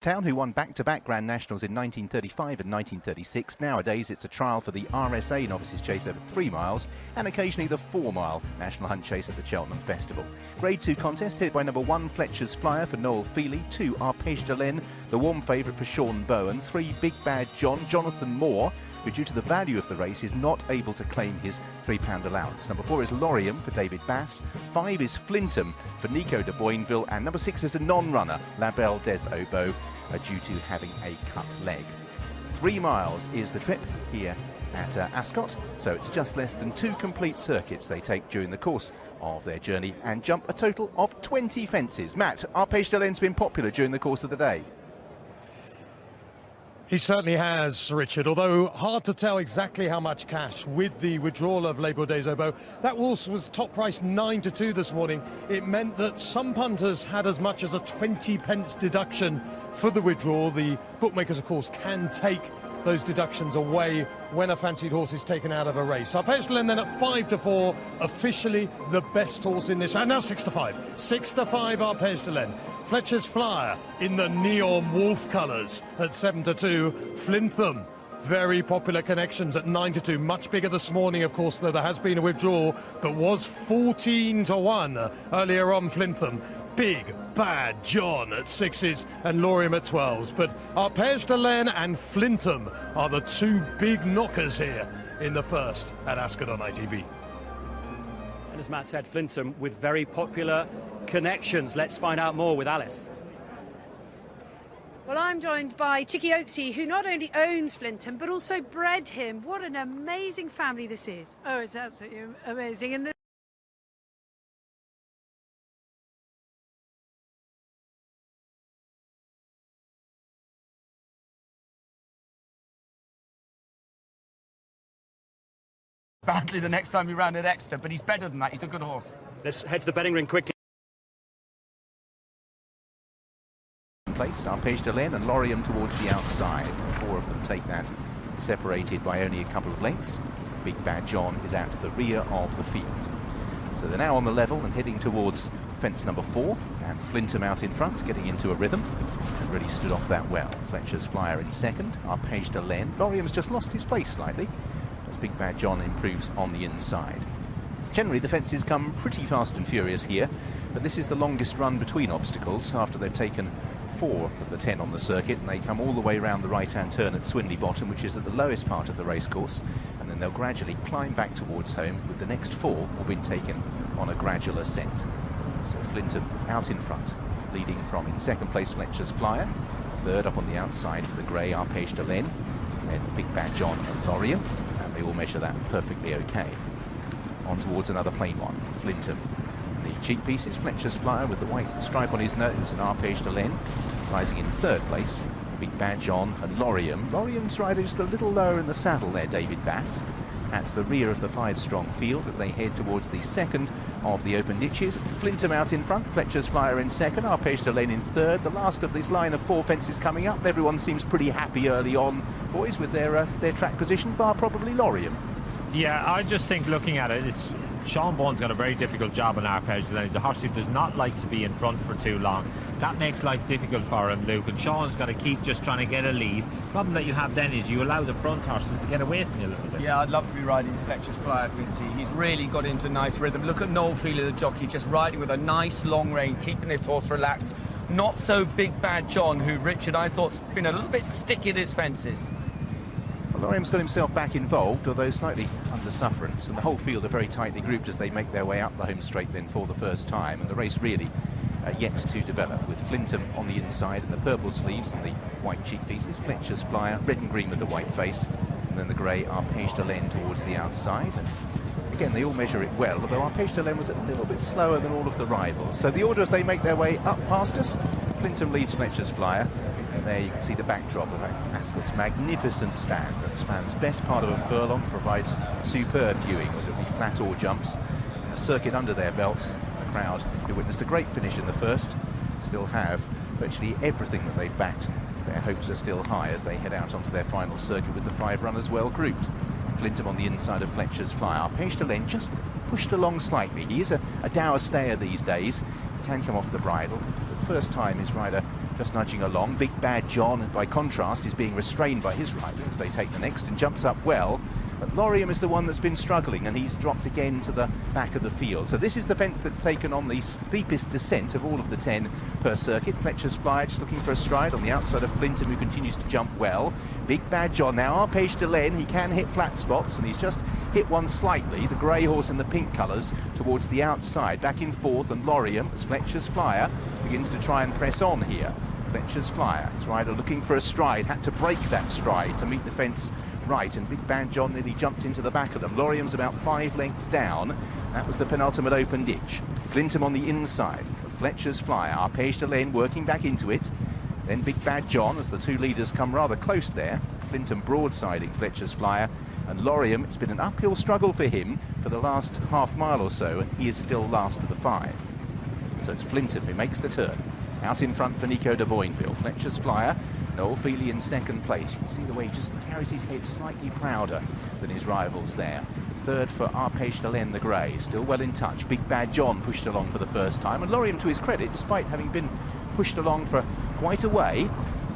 Town, who won back-to-back Grand Nationals in 1935 and 1936. Nowadays it's a trial for the RSA Novices Chase over 3 miles and occasionally the 4-mile National Hunt Chase at the Cheltenham Festival. Grade 2 contest headed by number 1 Fletchers Flyer for Noel Feely, 2 Arpège de Laine, the warm favourite for Sean Bowen, 3 Bigbadjohn, Jonathan Moore, who due to the value of the race is not able to claim his £3 allowance. Number 4 is Lorium for David Bass, 5 is Flintham for Nico de Boinville, and number 6 is a non-runner, La Belle des Obeaux, due to having a cut leg. 3 miles is the trip here at Ascot, so it's just less than 2 complete circuits they take during the course of their journey and jump a total of 20 fences. Matt, Arpège de Laine's been popular during the course of the day. He certainly has, Richard, although hard to tell exactly how much cash with the withdrawal of Les Belle des Obeaux. That horse was top price 9-2 this morning. It meant that some punters had as much as a 20 pence deduction for the withdrawal. The bookmakers, of course, can take those deductions away when a fancied horse is taken out of a race. Arpège de Laine then at 5-4, officially the best horse in this. And now 6-5. 6-5 Arpège de Laine. Fletchers Flyer in the neon wolf colours at 7-2. Flintham, very popular connections at 9-2. Much bigger this morning, of course, though there has been a withdrawal, but was 14-1 earlier on. Flintham. Bigbadjohn at 6s and Lorium at 12s. But Arpège de Laine and Flintham are the 2 big knockers here in the first at Ascot on ITV. And as Matt said, Flintham with very popular connections. Let's find out more with Alice. Well, I'm joined by Chicky Oaksey, who not only owns Flintham, but also bred him. What an amazing family this is. Oh, it's absolutely amazing. And badly the next time he ran at Exeter, but he's better than that. He's a good horse. Let's head to the betting ring quickly. Place Arpège de Laine and Lorium towards the outside. 4 of them take that, separated by only a couple of lengths. Bigbadjohn is at the rear of the field. So they're now on the level and heading towards fence number 4, and Flintham out in front, getting into a rhythm, and really stood off that well. Fletchers Flyer in second, Arpège de Laine. Lorium's just lost his place slightly, as Bigbadjohn improves on the inside. Generally, the fences come pretty fast and furious here, but this is the longest run between obstacles after they've taken 4 of the 10 on the circuit, and they come all the way around the right-hand turn at Swinley Bottom, which is at the lowest part of the racecourse, and then they'll gradually climb back towards home, with the next 4 all being taken on a gradual ascent. So Flintham out in front, leading from in second place Fletchers Flyer, third up on the outside for the grey Arpège de Laine, then Bigbadjohn and Lorium, and they all measure that perfectly okay. On towards another plain one, Flintham. The cheek piece is Fletchers Flyer with the white stripe on his nose, and Arpège de Laine rising in third place. Bigbadjohn and Lorium. Lorium's rider just a little lower in the saddle there, David Bass, at the rear of the 5-strong field as they head towards the second of the open ditches. Flintham out in front, Fletchers Flyer in second, Arpège de Laine in third. The last of this line of 4 fences coming up. Everyone seems pretty happy early on, boys, with their track position, bar probably Lorium. Yeah, I just think looking at it, it's Sean Bowen's got a very difficult job on Arpège de Laine. He's a horse who does not like to be in front for too long. That makes life difficult for him, Luke, and Sean's got to keep just trying to get a lead. The problem that you have then is you allow the front horses to get away from you a little bit. Yeah, I'd love to be riding Fletchers Flyer, Fincy. He's really got into nice rhythm. Look at Noel Feely, the jockey, just riding with a nice long rein, keeping this horse relaxed. Not so Bigbadjohn, who, Richard, I thought's been a little bit sticky at his fences. Lorium's got himself back involved, although slightly under sufferance, and the whole field are very tightly grouped as they make their way up the home straight then for the first time, and the race really yet to develop, with Flintham on the inside and the purple sleeves and the white cheek pieces, Fletchers Flyer, red and green with the white face, and then the grey Arpège de Laine towards the outside. And again, they all measure it well, although Arpège de Laine was a little bit slower than all of the rivals. So the order as they make their way up past us, Flintham leads Fletchers Flyer. And there you can see the backdrop of Ascot's magnificent stand that spans best part of a furlong, provides superb viewing, whether it be flat or jumps, and a circuit under their belts. The crowd, who witnessed a great finish in the first, still have virtually everything that they've backed. Their hopes are still high as they head out onto their final circuit with the 5 runners well grouped. Flintham on the inside of Fletchers Flyer. Arpège de Laine just pushed along slightly. He is a dour stayer these days. He can come off the bridle. For the first time, his rider just nudging along. Bigbadjohn, by contrast, is being restrained by his rider as they take the next and jumps up well. But Lorium is the one that's been struggling, and he's dropped again to the back of the field. So this is the fence that's taken on the steepest descent of all of the 10 per circuit. Fletchers Flyer just looking for a stride on the outside of Flintham, who continues to jump well. Bigbadjohn now, Arpège de Laine, he can hit flat spots, and he's just hit one slightly, the grey horse in the pink colours, towards the outside. Back in fourth, and Lorium, as Fletchers Flyer begins to try and press on here. Fletchers Flyer, his rider looking for a stride, had to break that stride to meet the fence right, and Bigbadjohn nearly jumped into the back of them. Lorium's about 5 lengths down. That was the penultimate open ditch. Flintham on the inside of Fletchers Flyer. Arpège de Laine working back into it. Then Bigbadjohn as the two leaders come rather close there. Flintham broadsiding Fletchers Flyer. And Lorium, it's been an uphill struggle for him for the last half mile or so, and he is still last of the 5. So it's Flintham who makes the turn. Out in front for Nico de Boinville. Fletchers Flyer, Noel Feely in second place. You can see the way he just carries his head slightly prouder than his rivals there. Third for Arpège de Laine the grey, still well in touch. Bigbadjohn pushed along for the first time, and Lorium, to his credit, despite having been pushed along for quite a way,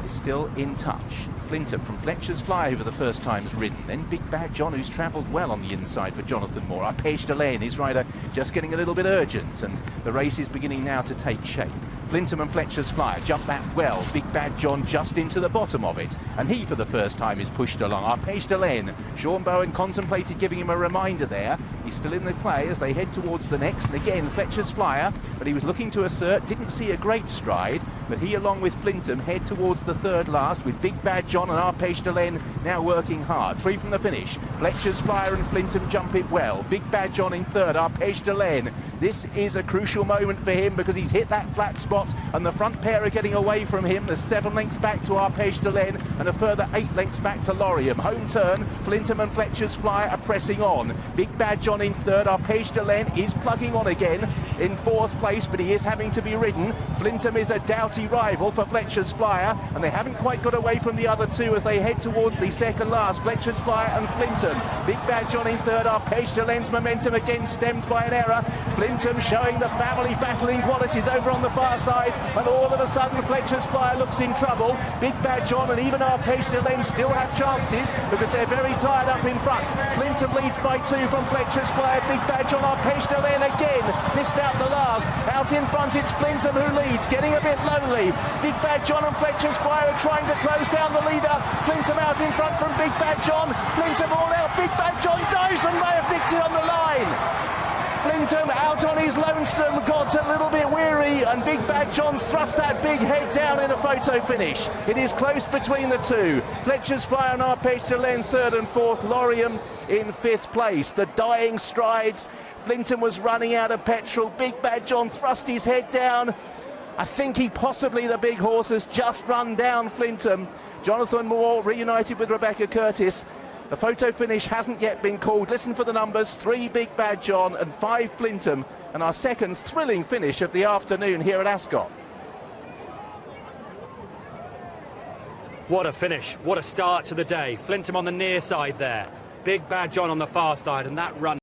is still in touch. Flintham from Fletchers Flyer, who for the first time has ridden. Then Bigbadjohn, who's travelled well on the inside for Jonathan Moore. Arpège de Laine, his rider, just getting a little bit urgent, and the race is beginning now to take shape. Flintham and Fletchers Flyer jump back well. Bigbadjohn just into the bottom of it, and he for the first time is pushed along. Arpège de Laine, Sean Bowen contemplated giving him a reminder there. He's still in the play as they head towards the next, and again Fletchers Flyer, but he was looking to assert, didn't see a great stride, but he along with Flintham head towards the third last, with Bigbadjohn and Arpège de Laine now working hard. 3 from the finish. Fletchers Flyer and Flintham jump it well. Bigbadjohn in third, Arpège de Laine. This is a crucial moment for him because he's hit that flat spot, and the front pair are getting away from him. There's 7 lengths back to Arpège de Laine and a further 8 lengths back to Lorium. Home turn, Flintham and Fletchers Flyer are pressing on. Bigbadjohn in third, Arpège de Laine is plugging on again in fourth place, but he is having to be ridden. Flintham is a doughty rival for Fletchers Flyer, and they haven't quite got away from the other two as they head towards the second last. Fletchers Flyer and Flintham. Bigbadjohn in third, Arpège de Laine's momentum again stemmed by an error. Flintham showing the family battling qualities over on the far side, and all of a sudden Fletchers Flyer looks in trouble. Bigbadjohn and even Arpège de Laine still have chances because they're very tired up in front. Flintham leads by 2 from Fletchers Flyer. Bigbadjohn, Arpège de Laine again missed out the last. Out in front it's Flintham who leads, getting a bit lonely. Bigbadjohn and Fletchers Flyer are trying to close down the leader. Flintham out in front from Bigbadjohn. Flintham all out. Bigbadjohn dives and may have nicked it on the line. Flintham out on his lonesome, got a little bit weary, and Bigbadjohn's thrust that big head down in a photo finish. It is close between the two. Fletchers Flyer and Arpège de Laine third and fourth. Lorium in fifth place. The dying strides. Flintham was running out of petrol. Bigbadjohn thrust his head down. I think he possibly, the big horse, has just run down Flintham. Jonathan Moore reunited with Rebecca Curtis. The photo finish hasn't yet been called. Listen for the numbers: 3 Bigbadjohn and 5 Flintham, and our second thrilling finish of the afternoon here at Ascot. What a finish, what a start to the day. Flintham on the near side there, Bigbadjohn on the far side, and that run